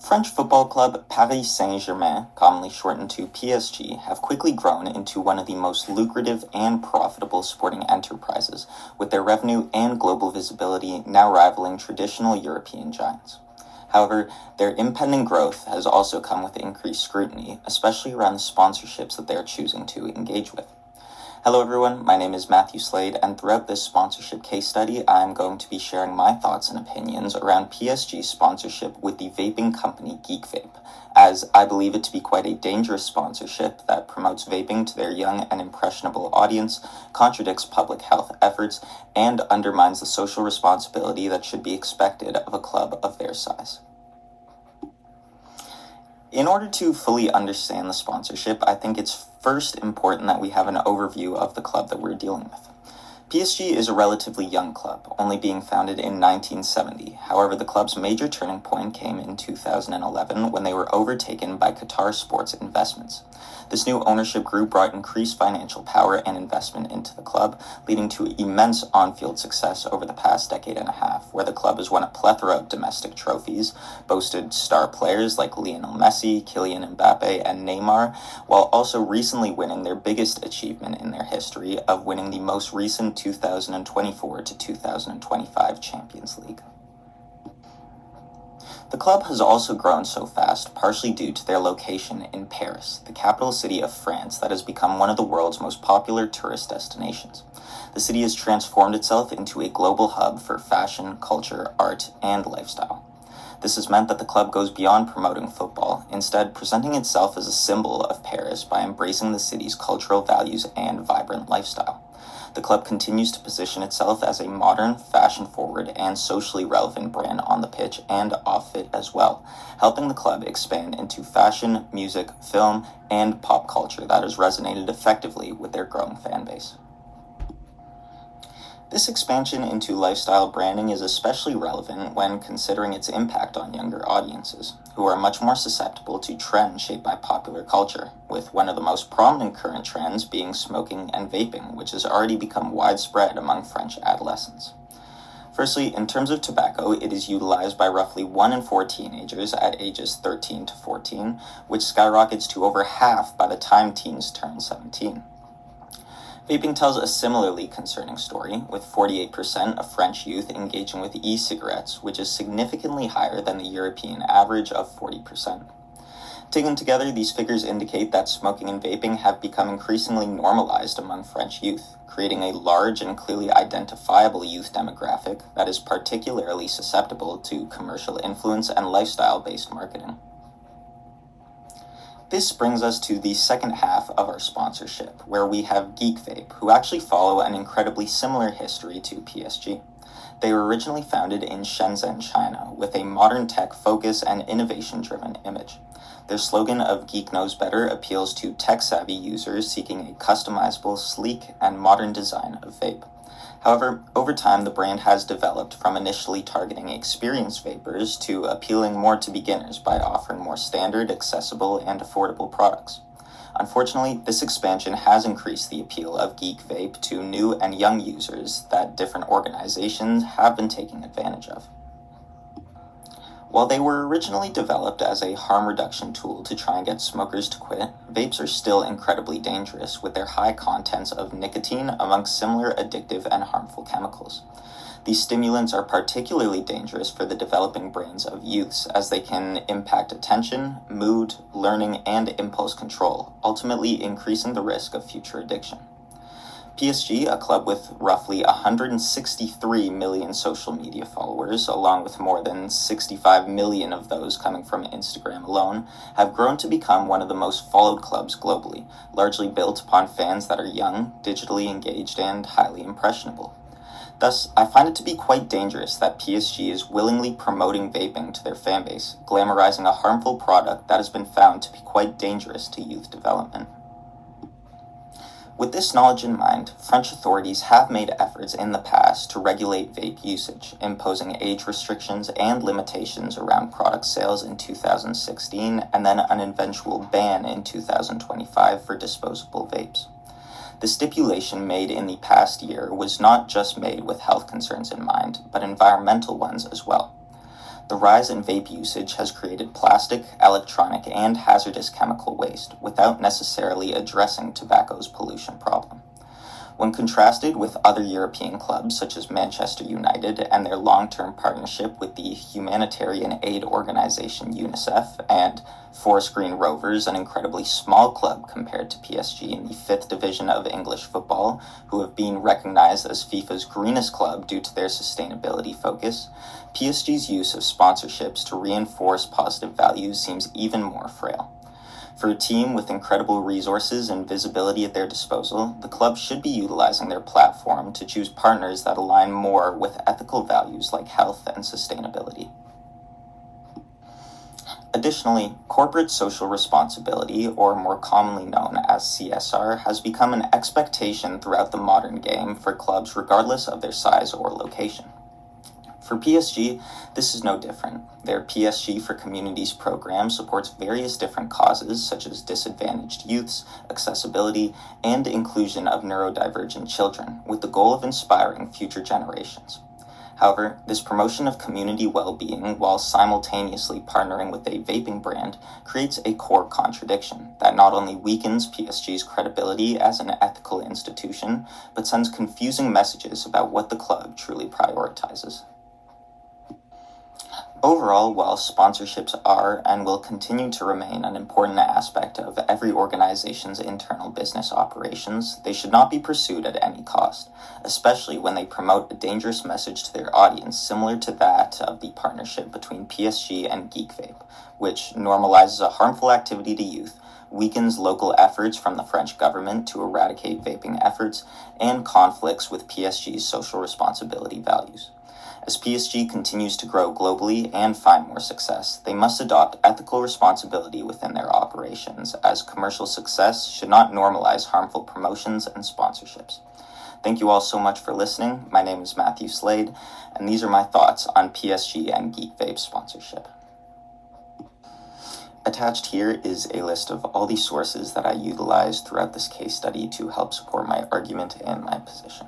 French football club Paris Saint-Germain, commonly shortened to PSG, have quickly grown into one of the most lucrative and profitable sporting enterprises, with their revenue and global visibility now rivaling traditional European giants. However, their impending growth has also come with increased scrutiny, especially around the sponsorships that they are choosing to engage with. Hello everyone, my name is Matthew Slade, and throughout this sponsorship case study, I'm going to be sharing my thoughts and opinions around PSG's sponsorship with the vaping company GeekVape, as I believe it to be quite a dangerous sponsorship that promotes vaping to their young and impressionable audience, contradicts public health efforts, and undermines the social responsibility that should be expected of a club of their size. In order to fully understand the sponsorship, I think it's first important that we have an overview of the club that we're dealing with. PSG is a relatively young club, only being founded in 1970. However, the club's major turning point came in 2011 when they were overtaken by Qatar Sports Investments. This new ownership group brought increased financial power and investment into the club, leading to immense on-field success over the past decade and a half, where the club has won a plethora of domestic trophies, boasted star players like Lionel Messi, Kylian Mbappe, and Neymar, while also recently winning their biggest achievement in their history of winning the most recent 2024 to 2025 Champions League. The club has also grown so fast, partially due to their location in Paris, the capital city of France that has become one of the world's most popular tourist destinations. The city has transformed itself into a global hub for fashion, culture, art, and lifestyle. This has meant that the club goes beyond promoting football, instead presenting itself as a symbol of Paris by embracing the city's cultural values and vibrant lifestyle. The club continues to position itself as a modern, fashion-forward, and socially relevant brand on the pitch and off it as well, helping the club expand into fashion, music, film, and pop culture that has resonated effectively with their growing fan base. This expansion into lifestyle branding is especially relevant when considering its impact on younger audiences, who are much more susceptible to trends shaped by popular culture, with one of the most prominent current trends being smoking and vaping, which has already become widespread among French adolescents. Firstly, in terms of tobacco, it is utilized by roughly 1 in 4 teenagers at ages 13 to 14, which skyrockets to over half by the time teens turn 17. Vaping tells a similarly concerning story, with 48% of French youth engaging with e-cigarettes, which is significantly higher than the European average of 40%. Taken together, these figures indicate that smoking and vaping have become increasingly normalized among French youth, creating a large and clearly identifiable youth demographic that is particularly susceptible to commercial influence and lifestyle-based marketing. This brings us to the second half of our sponsorship, where we have GeekVape, who actually follow an incredibly similar history to PSG. They were originally founded in Shenzhen, China, with a modern tech focus and innovation-driven image. Their slogan of Geek Knows Better appeals to tech-savvy users seeking a customizable, sleek, and modern design of vape. However, over time, the brand has developed from initially targeting experienced vapers to appealing more to beginners by offering more standard, accessible, and affordable products. Unfortunately, this expansion has increased the appeal of GeekVape to new and young users that different organizations have been taking advantage of. While they were originally developed as a harm reduction tool to try and get smokers to quit, vapes are still incredibly dangerous with their high contents of nicotine amongst similar addictive and harmful chemicals. These stimulants are particularly dangerous for the developing brains of youths as they can impact attention, mood, learning, and impulse control, ultimately increasing the risk of future addiction. PSG, a club with roughly 163 million social media followers, along with more than 65 million of those coming from Instagram alone, have grown to become one of the most followed clubs globally, largely built upon fans that are young, digitally engaged, and highly impressionable. Thus, I find it to be quite dangerous that PSG is willingly promoting vaping to their fanbase, glamorizing a harmful product that has been found to be quite dangerous to youth development. With this knowledge in mind, French authorities have made efforts in the past to regulate vape usage, imposing age restrictions and limitations around product sales in 2016, and then an eventual ban in 2025 for disposable vapes. The stipulation made in the past year was not just made with health concerns in mind, but environmental ones as well. The rise in vape usage has created plastic, electronic, and hazardous chemical waste without necessarily addressing tobacco's pollution problem. When contrasted with other European clubs such as Manchester United and their long-term partnership with the humanitarian aid organization UNICEF and Forest Green Rovers, an incredibly small club compared to PSG in the 5th division of English football, who have been recognized as FIFA's greenest club due to their sustainability focus, PSG's use of sponsorships to reinforce positive values seems even more frail. For a team with incredible resources and visibility at their disposal, the club should be utilizing their platform to choose partners that align more with ethical values like health and sustainability. Additionally, corporate social responsibility, or more commonly known as CSR, has become an expectation throughout the modern game for clubs regardless of their size or location. For PSG, this is no different. Their PSG for Communities program supports various different causes such as disadvantaged youths, accessibility, and inclusion of neurodivergent children, with the goal of inspiring future generations. However, this promotion of community well-being while simultaneously partnering with a vaping brand creates a core contradiction that not only weakens PSG's credibility as an ethical institution, but sends confusing messages about what the club truly prioritizes. Overall, while sponsorships are and will continue to remain an important aspect of every organization's internal business operations, they should not be pursued at any cost, especially when they promote a dangerous message to their audience similar to that of the partnership between PSG and GeekVape, which normalizes a harmful activity to youth, weakens local efforts from the French government to eradicate vaping efforts, and conflicts with PSG's social responsibility values. As PSG continues to grow globally and find more success, they must adopt ethical responsibility within their operations, as commercial success should not normalize harmful promotions and sponsorships. Thank you all so much for listening. My name is Matthew Slade, and these are my thoughts on PSG and GeekVape sponsorship. Attached here is a list of all the sources that I utilized throughout this case study to help support my argument and my position.